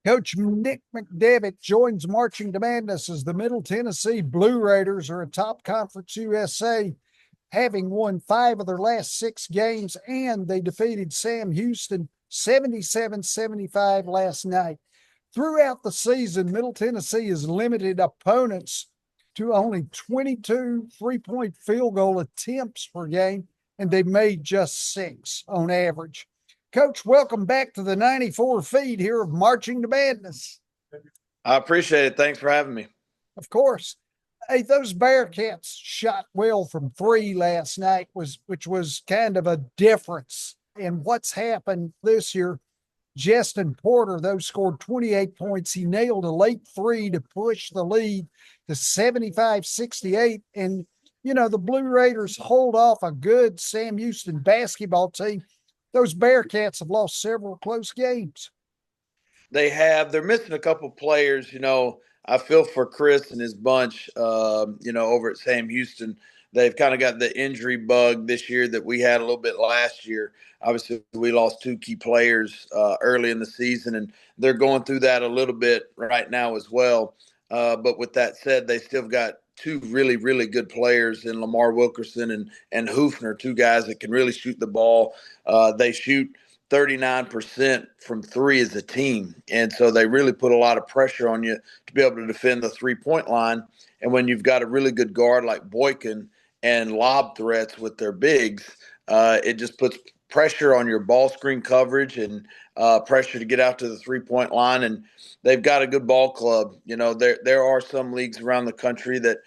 Coach Nick McDevitt joins Marching to Madness as the Middle Tennessee Blue Raiders are atop Conference USA, having won 5 of their last 6 games, and they defeated Sam Houston 77-75 last night. Throughout the season, Middle Tennessee has limited opponents to only 22 three-point field goal attempts per game, and they made just 6 on average. Coach, welcome back to the 94 feed here of Marching to Madness. I appreciate it. Thanks for having me. Of course. Hey, those Bearcats shot well from 3 last night, which was kind of a difference in what's happened this year. Jestin Porter, though, scored 28 points. He nailed a late 3 to push the lead to 75-68. And, the Blue Raiders hold off a good Sam Houston basketball team. Those Bearcats have lost several close games. They have. They're missing a couple players. I feel for Chris and his bunch, over at Sam Houston. They've kind of got the injury bug this year that we had a little bit last year. Obviously, we lost 2 key players early in the season, and they're going through that a little bit right now as well. But with that said, they still got 2 really, really good players in Lamar Wilkerson and Hoofner, 2 guys that can really shoot the ball. They shoot 39% from 3 as a team. And so they really put a lot of pressure on you to be able to defend the 3-point line. And when you've got a really good guard like Boykin and lob threats with their bigs, it just puts pressure on your ball screen coverage and pressure to get out to the 3-point line. And they've got a good ball club. There are some leagues around the country that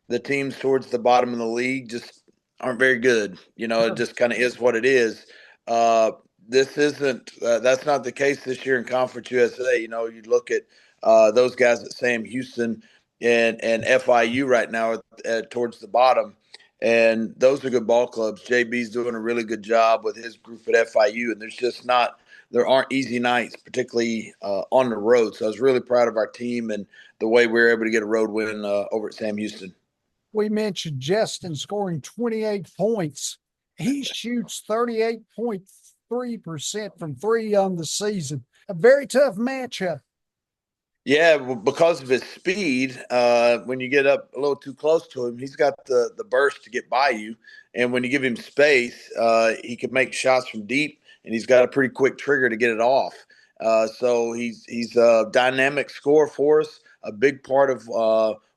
the teams towards the bottom of the league just aren't very good. It just kind of is what it is. This isn't that's not the case this year in Conference USA. You look at those guys at Sam Houston and FIU right now towards the bottom, and those are good ball clubs. JB's doing a really good job with his group at FIU, and there aren't easy nights, particularly on the road. So I was really proud of our team and the way we were able to get a road win over at Sam Houston. We mentioned Jestin scoring 28 points. He shoots 38.3% from 3 on the season. A very tough matchup. Yeah, well, because of his speed, when you get up a little too close to him, he's got the burst to get by you. And when you give him space, he can make shots from deep, and he's got a pretty quick trigger to get it off. So he's a dynamic scorer for us, a big part of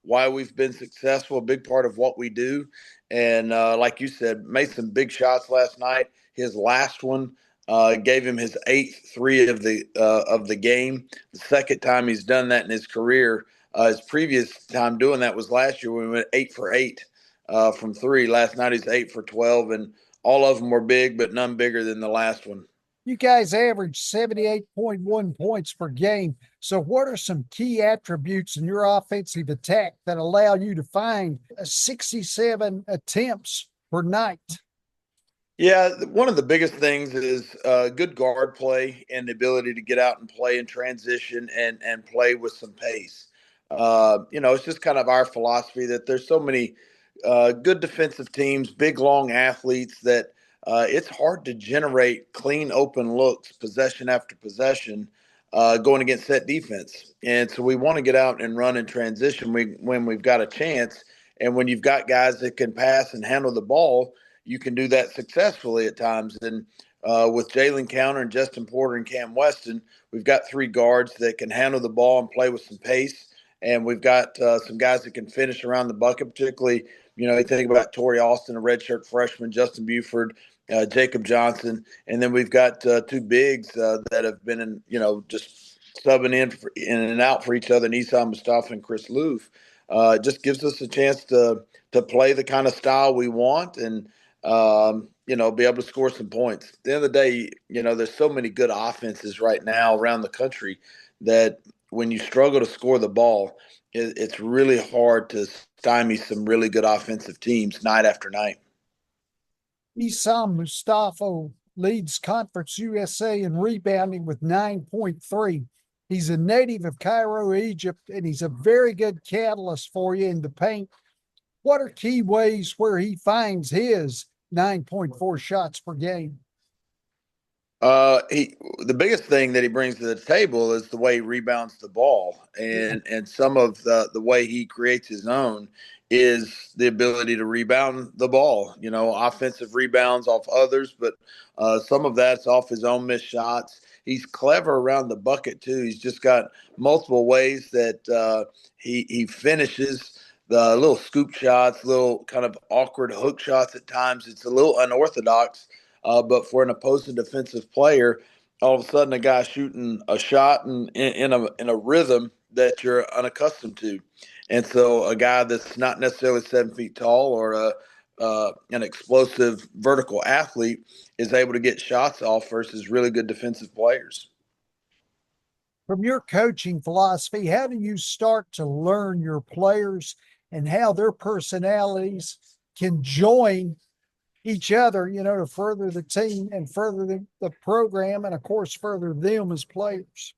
why we've been successful, a big part of what we do. And like you said, made some big shots last night. His last one gave him his 8th 3 of the game. The second time he's done that in his career. His previous time doing that was last year when we went 8 for 8 from 3. Last night he's 8 for 12, and all of them were big, but none bigger than the last one. You guys average 78.1 points per game. So what are some key attributes in your offensive attack that allow you to find 67 attempts per night? Yeah, one of the biggest things is good guard play and the ability to get out and play in transition and play with some pace. It's just kind of our philosophy that there's so many good defensive teams, big, long athletes that it's hard to generate clean, open looks, possession after possession, going against set defense. And so we want to get out and run in transition when we've got a chance. And when you've got guys that can pass and handle the ball, you can do that successfully at times. And with Jalen Counter and Justin Porter and Cam Weston, we've got 3 guards that can handle the ball and play with some pace. And we've got some guys that can finish around the bucket, particularly, you think about Torrey Austin, a redshirt freshman, Justin Buford, Jacob Johnson. And then we've got 2 bigs that have been just subbing in and out for each other, and Essam, Mostafa, and Chris Loof. It just gives us a chance to play the kind of style we want and, be able to score some points. At the end of the day, there's so many good offenses right now around the country that when you struggle to score the ball, it's really hard to stymie some really good offensive teams night after night. Essam Mostafa leads Conference USA in rebounding with 9.3. He's a native of Cairo, Egypt, and he's a very good catalyst for you in the paint. What are key ways where he finds his 9.4 shots per game? The biggest thing that he brings to the table is the way he rebounds the ball, and some of the way he creates his own is the ability to rebound the ball. You know, offensive rebounds off others, but some of that's off his own missed shots. He's clever around the bucket too. He's just got multiple ways that he finishes. The little scoop shots, little kind of awkward hook shots at times. It's a little unorthodox, but for an opposing defensive player, all of a sudden a guy shooting a shot in a rhythm that you're unaccustomed to, and so a guy that's not necessarily 7 feet tall or an explosive vertical athlete is able to get shots off versus really good defensive players. From your coaching philosophy, how do you start to learn your players and how their personalities can join each other, to further the team and further the program and, of course, further them as players?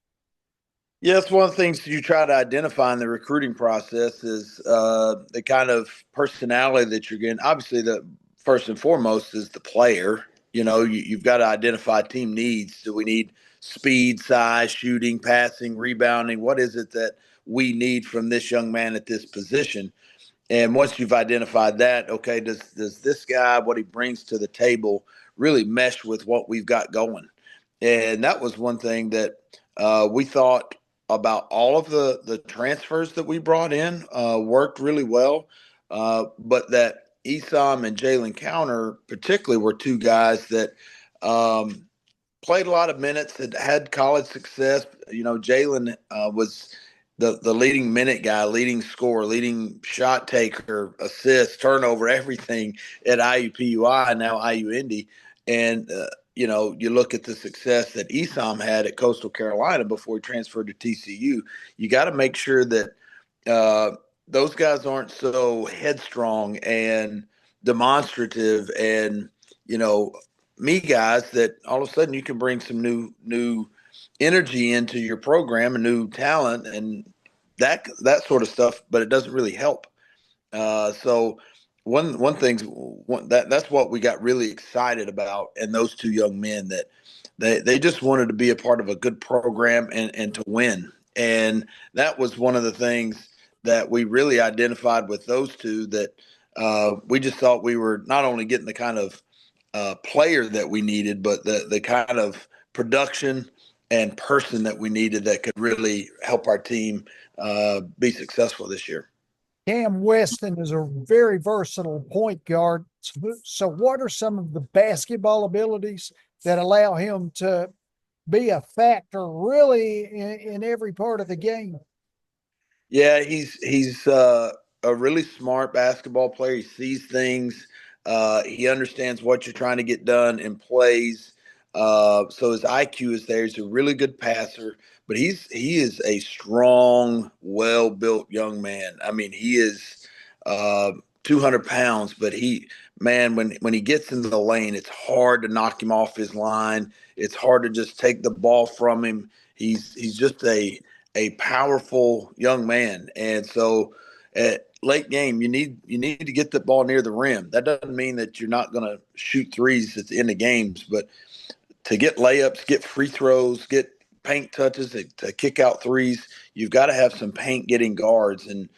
Yeah, that's one of the things you try to identify in the recruiting process is the kind of personality that you're getting. Obviously, the first and foremost is the player. You know, you've got to identify team needs. Do we need speed, size, shooting, passing, rebounding? What is it that we need from this young man at this position? And once you've identified that, okay, does this guy, what he brings to the table, really mesh with what we've got going? And that was one thing that we thought about all of the transfers that we brought in worked really well, but that Essam and Jalen Counter particularly were two guys that played a lot of minutes, had college success. You know, Jalen was the leading minute guy, leading scorer, leading shot taker, assist, turnover, everything at IUPUI, now IU Indy. And, you look at the success that Essam had at Coastal Carolina before he transferred to TCU. You got to make sure that those guys aren't so headstrong and demonstrative and, me guys that all of a sudden you can bring some new energy into your program and new talent and that sort of stuff, but it doesn't really help. So that's what we got really excited about, and those two young men that they just wanted to be a part of a good program and to win, and that was one of the things that we really identified with those two that we just thought we were not only getting the kind of player that we needed, but the kind of production and person that we needed that could really help our team be successful this year. Cam Weston is a very versatile point guard. So, what are some of the basketball abilities that allow him to be a factor really in every part of the game? Yeah, he's a really smart basketball player. He sees things. He understands what you're trying to get done and plays. So his IQ is there. He's a really good passer, but he is a strong, well built young man. I mean, he is 200 pounds, but when he gets into the lane, it's hard to knock him off his line. It's hard to just take the ball from him. He's just a powerful young man, and so at late game, you need to get the ball near the rim. That doesn't mean that you're not going to shoot threes at the end of games, but to get layups, get free throws, get paint touches, to kick out threes, you've got to have some paint getting guards, and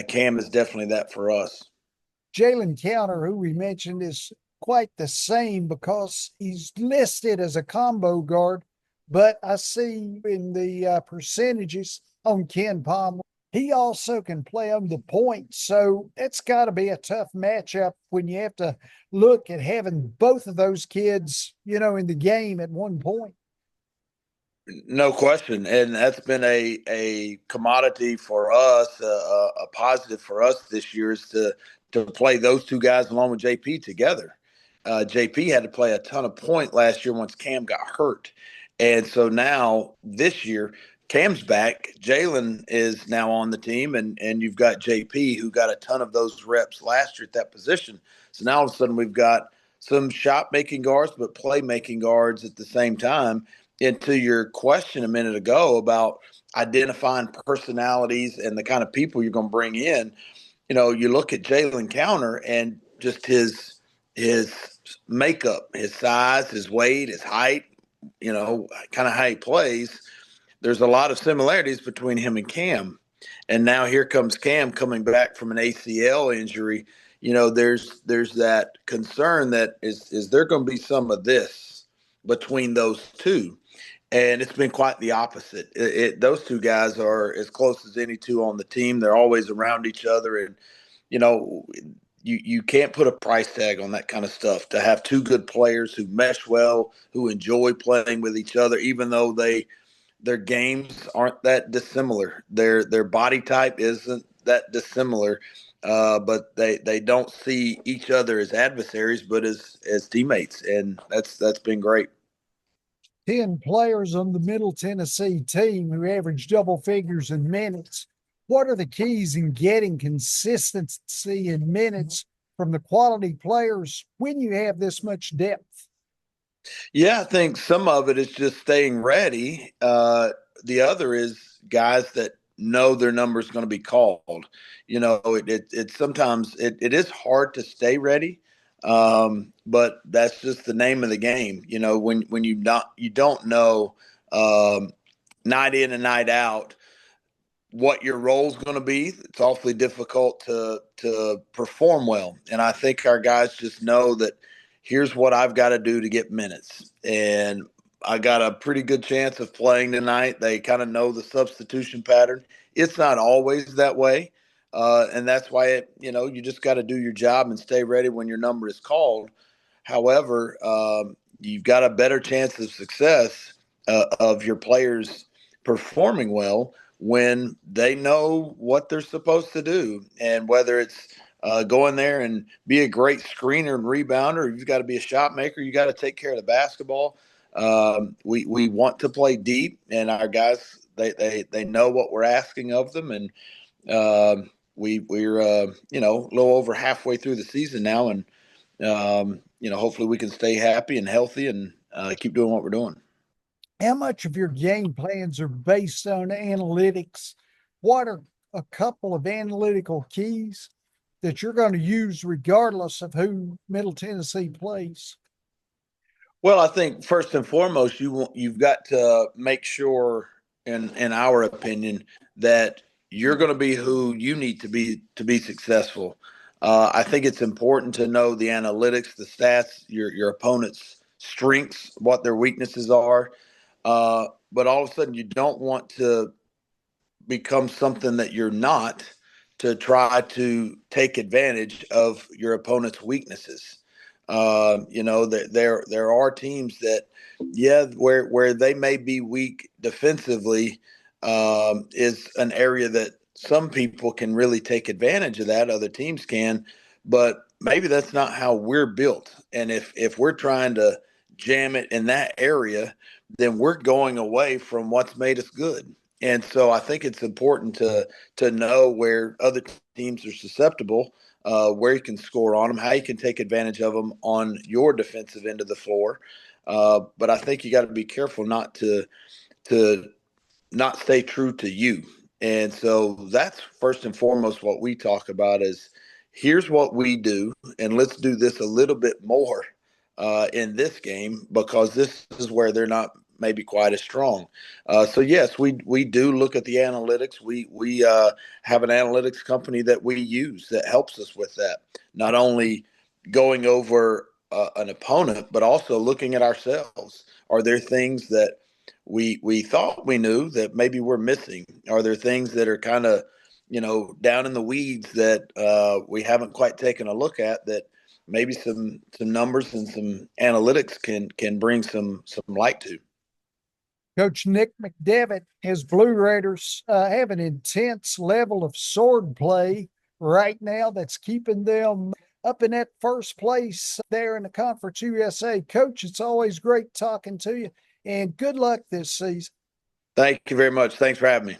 Cam is definitely that for us. Jalen Counter, who we mentioned, is quite the same because he's listed as a combo guard, but I see in the percentages on Ken Palmer, he also can play on the point. So it's got to be a tough matchup when you have to look at having both of those kids, in the game at one point. No question, and that's been a commodity for us, a positive for us this year is to play those two guys along with JP together. JP had to play a ton of point last year once Cam got hurt, and so now this year Cam's back. Jalen is now on the team, and you've got JP who got a ton of those reps last year at that position. So now all of a sudden we've got some shot making guards, but play making guards at the same time. And to your question a minute ago about identifying personalities and the kind of people you're going to bring in, you look at Jalen Counter and just his makeup, his size, his weight, his height, kind of how he plays, there's a lot of similarities between him and Cam. And now here comes Cam coming back from an ACL injury. There's that concern that is there going to be some of this between those two? And it's been quite the opposite. Those two guys are as close as any two on the team. They're always around each other, and you know, you can't put a price tag on that kind of stuff. To have two good players who mesh well, who enjoy playing with each other, even though their games aren't that dissimilar. Their body type isn't that dissimilar, but they don't see each other as adversaries, but as teammates, and that's been great. 10 players on the Middle Tennessee team who average double figures in minutes. What are the keys in getting consistency in minutes from the quality players when you have this much depth? Yeah, I think some of it is just staying ready. The other is guys that know their number is going to be called. It sometimes it is hard to stay ready, but that's just the name of the game. When you don't know night in and night out what your role is going to be, it's awfully difficult to perform well. And I think our guys just know that here's what I've got to do to get minutes. And I got a pretty good chance of playing tonight. They kind of know the substitution pattern. It's not always that way. And that's why you just got to do your job and stay ready when your number is called. However, you've got a better chance of success of your players performing well when they know what they're supposed to do, and whether it's go in there and be a great screener and rebounder, you've got to be a shot maker, you got to take care of the basketball. We want to play deep, and our guys they know what we're asking of them, and we're a little over halfway through the season now, and hopefully we can stay happy and healthy and keep doing what we're doing. How much of your game plans are based on analytics? What are a couple of analytical keys that you're going to use regardless of who Middle Tennessee plays? Well, I think first and foremost, you've got to make sure, in our opinion, that you're going to be who you need to be successful. I think it's important to know the analytics, the stats, your opponent's strengths, what their weaknesses are. But all of a sudden, you don't want to become something that you're not, to try to take advantage of your opponent's weaknesses. There are teams that, where they may be weak defensively, is an area that some people can really take advantage of that. Other teams can, but maybe that's not how we're built. And if we're trying to jam it in that area, then we're going away from what's made us good. And so I think it's important to know where other teams are susceptible, where you can score on them, how you can take advantage of them on your defensive end of the floor. But I think you got to be careful not to not stay true to you. And so that's first and foremost what we talk about is, here's what we do, and let's do this a little bit more in this game, because this is where they're not maybe quite as strong. So yes, we do look at the analytics. We have an analytics company that we use that helps us with that. Not only going over an opponent, but also looking at ourselves. Are there things that we thought we knew that maybe we're missing? Are there things that are kind of down in the weeds that we haven't quite taken a look at, that maybe some numbers and some analytics can bring some light to? Coach Nick McDevitt, his Blue Raiders have an intense level of sword play right now that's keeping them up in that first place there in the Conference USA. Coach, it's always great talking to you, and good luck this season. Thank you very much. Thanks for having me.